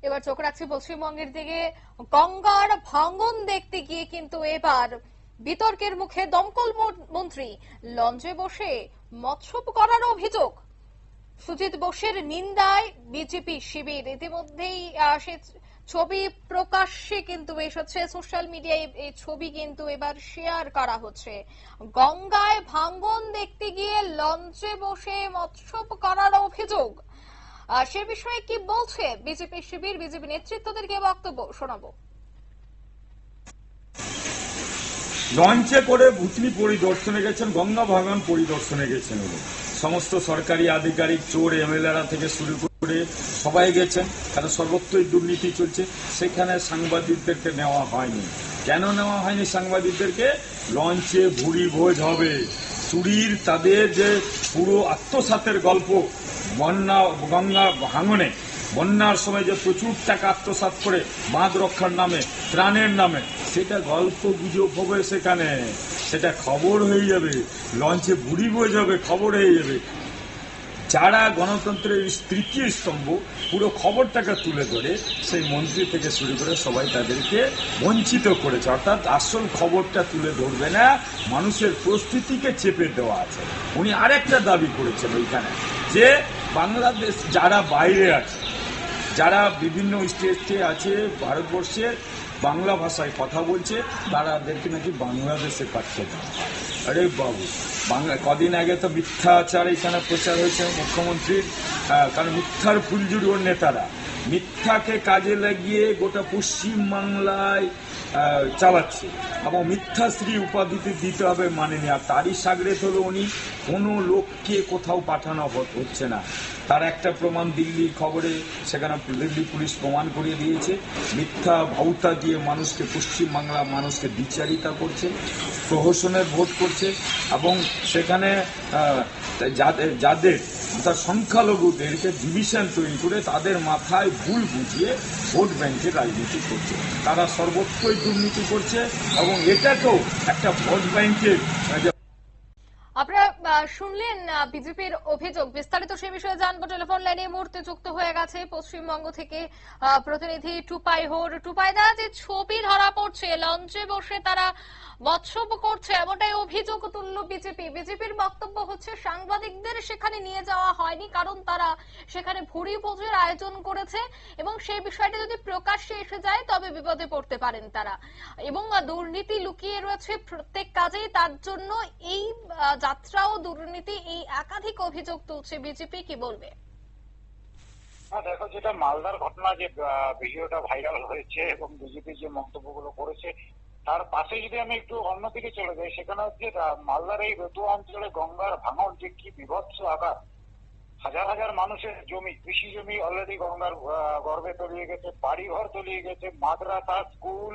এবার চোখ রাখছি পশ্চিমবঙ্গের দিকে। গঙ্গার ভাঙন দেখতে গিয়ে কিন্তু এবার বিতর্কের মুখে দমকল মন্ত্রী। লঞ্চে বসে মৎস্য করার অভিযোগ। সুজিত বোসের নিন্দায় বিজেপি শিবির। ইতিমধ্যেই সে ছবি প্রকাশ্যে কিন্তু এসেছে সোশ্যাল মিডিয়ায়। এই ছবি কিন্তু এবার শেয়ার করা হচ্ছে। গঙ্গায় ভাঙন দেখতে গিয়ে লঞ্চে বসে মৎস্য করার অভিযোগ। সে বিষয়ে কি বলছে বিজেপি শিবির, বিজেপি নেতৃত্বদের কি বক্তব্য শোনাবো। লঞ্চে করে ভুতনি পরিদর্শনে গেছেন, গঙ্গা ভাঙন পরিদর্শনে গেছেন। সমস্ত সরকারি আধিকারিক, চোর এমএলএরা থেকে শুরু করে সবাই গেছেন, কারণ সর্বত্রই দুর্নীতি চলছে। সেখানে সাংবাদিকদেরকে নেওয়া হয়নি। কেন নেওয়া হয়নি সাংবাদিকদেরকে? লঞ্চে ভুরি ভোজ হবে। চুরির তাদের যে পুরো আত্মসাতের গল্প, গঙ্গা ভাঙনে বন্যার সময় যে প্রচুর টাকা আত্মসাৎ করে বাঁধ রক্ষার নামে, ত্রাণের নামে, সেটা গল্প গুজব হবে। সেখানে সেটা খবর হয়ে যাবে। লঞ্চে বুড়ি বয়ে যাবে, খবর হয়ে যাবে। যারা গণতন্ত্রের তৃতীয় স্তম্ভ, পুরো খবরটাকে তুলে ধরে সেই মন্ত্রী থেকে শুরু করে সবাই তাদেরকে বঞ্চিত করেছে। অর্থাৎ আসল খবরটা তুলে ধরবে না, মানুষের পরিস্থিতিকে চেপে দেওয়া আছে। উনি আরেকটা দাবি করেছেন ওইখানে, যে বাংলাদেশ যারা বাইরে আছে, যারা বিভিন্ন স্টেটে আছে ভারতবর্ষে, বাংলা ভাষায় কথা বলছে, তাদেরকে নাকি বাংলাদেশে পাঠিয়ে দেওয়া হয়। আরে বাবু, কদিন আগে তো মিথ্যাচার এখানে প্রচার হয়েছে মুখ্যমন্ত্রীর, কারণ মিথ্যার ফুলঝুরি ওর নেতারা মিথ্যাকে কাজে লাগিয়ে গোটা পশ্চিম বাংলায় চালাচ্ছে, এবং মিথ্যাশ্রী উপাধিতে দিতে হবে মানেনি। আর তারই সাগরেত হলো উনি কোনো লোককে কোথাও পাঠানো হচ্ছে না। তার একটা প্রমাণ দিল্লির খবরে, সেখানে দিল্লি পুলিশ প্রমাণ করিয়ে দিয়েছে। মিথ্যা ভাউতা দিয়ে মানুষকে, পশ্চিম বাংলা মানুষকে দ্বিচারিতা করছে, প্রহসনের ভোট করছে, এবং সেখানে যাদের অর্থাৎ সংখ্যালঘুদেরকে ডিভিশন তৈরি করে তাদের মাথায় ভুল বুঝিয়ে ভোট ব্যাংকের রাজনীতি করছে। তারা সর্বত্রই দুর্নীতি করছে, এবং এটাকেও একটা ভোট ব্যাংকের। আপনারা শুনলেন বিজেপির অভিযোগ। বিস্তারিত সে বিষয়ে জানবো। টেলিফোন লাইনে মুহূর্তে যুক্ত হয়ে গেছে পশ্চিমবঙ্গ থেকে প্রতিনিধি টুপাই হোর। টুপাইদা, যে ছবি ধরা পড়ছে লঞ্চে বসে তারা মৎস্য করছে, এমনটাই অভিযোগ তুলল বিজেপি। বিজেপির বক্তব্য হচ্ছে সাংবাদিকদের সেখানে নিয়ে যাওয়া হয়নি, কারণ তারা সেখানে ভুরি ভোজের আয়োজন করেছে, এবং সেই বিষয়টা যদি প্রকাশ্যে এসে যায় তবে বিপদে পড়তে পারেন তারা, এবং দুর্নীতি লুকিয়ে রয়েছে প্রত্যেক কাজেই। তার জন্য এই যাত্রা ও দুর্নীতি, এই একাধিক অভিযোগ তুলছে বিজেপি। কি বলবে? দেখো, যেটা মালদার ঘটনা, যে ভিডিওটা ভাইরাল হয়েছে এবং বিজেপি যে মন্তব্যগুলো করেছে, তার পাশে যদি আমি একটু অন্যদিকে চলে যাই, সেখানে হচ্ছে মালদার এই রতুয়া অঞ্চলে গঙ্গার ভাঙন যে কি বিভৎস আকার। হাজার হাজার মানুষের জমি, কৃষি জমি অলরেডি গঙ্গার গর্ভে তলিয়ে গেছে, বাড়িঘর তলিয়ে গেছে, মাদ্রাসা, স্কুল,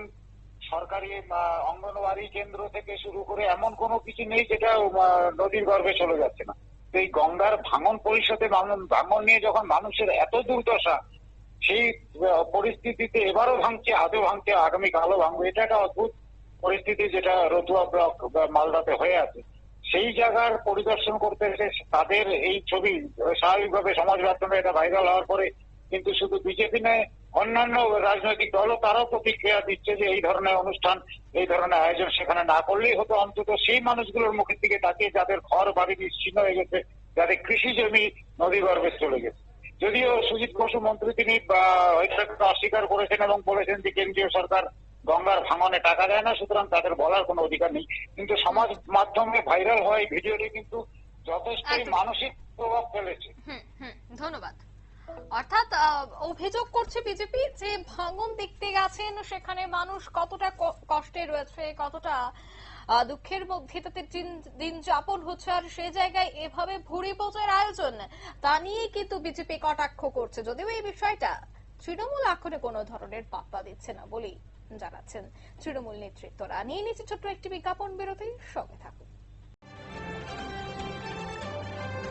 সরকারি অঙ্গনওয়াড়ি কেন্দ্র থেকে শুরু করে এমন কোনো কিছু নেই যেটা নদীর গর্ভে চলে যাচ্ছে না। এই গঙ্গার ভাঙন পরিষদে ভাঙন নিয়ে যখন মানুষের এত দুর্দশা, সেই পরিস্থিতিতে এবারও ভাঙছে, আজও ভাঙছে, আগামীকালও ভাঙবে। এটা একটা অদ্ভুত পরিস্থিতি যেটা রতুয়া ব্লক মালদাতে হয়ে আছে। সেই জায়গার পরিদর্শন করতে এসে তাদের এই ছবি স্বাভাবিকভাবে সমাজ মাধ্যমে এটা ভাইরাল হওয়ার পরে কিন্তু শুধু বিজেপি নয়, অন্যান্য রাজনৈতিক দলও তারাও প্রতিক্রিয়া দিচ্ছে যে এই ধরনের অনুষ্ঠান, এই ধরনের আয়োজন সেখানে না করলেই হতো। অন্তত সেই মানুষগুলোর মুখের দিকে তাকিয়ে যাদের ঘর বাড়ি বিচ্ছিন্ন হয়ে গেছে, যাদের কৃষি জমি নদী গর্ভে চলে গেছে। যদিও সুজিত বসু মন্ত্রী তিনি অস্বীকার করেছেন এবং বলেছেন যে কেন্দ্রীয় সরকার গঙ্গার ভাঙনে টাকা দেয় না, সুতরাং তাদের বলার কোনো অধিকার নেই। কিন্তু সমাজ মাধ্যমে ভাইরাল হওয়া এই ভিডিওটি কিন্তু যথেষ্টই মানসিক প্রভাব ফেলেছে। ধন্যবাদ। অর্থাৎ অভিযোগ করছে বিজেপি যে ভাঙন দেখতে গেছেন, সেখানে মানুষ কতটা কষ্টে রয়েছে, কতটা দুঃখের মধ্যে তাদের দিন যাপন হচ্ছে, আর সে জায়গায় এভাবে ভুরি ভোজের আয়োজন, তা নিয়ে কিন্তু বিজেপি কটাক্ষ করছে। যদিও এই বিষয়টা তৃণমূল এখনো কোনো ধরনের পাত্তা দিচ্ছে না বলেই জানাচ্ছেন তৃণমূল নেতৃত্বরা। নিয়ে নিচ্ছে ছোট্ট একটি বিজ্ঞাপন বিরতি, সঙ্গে থাকুন।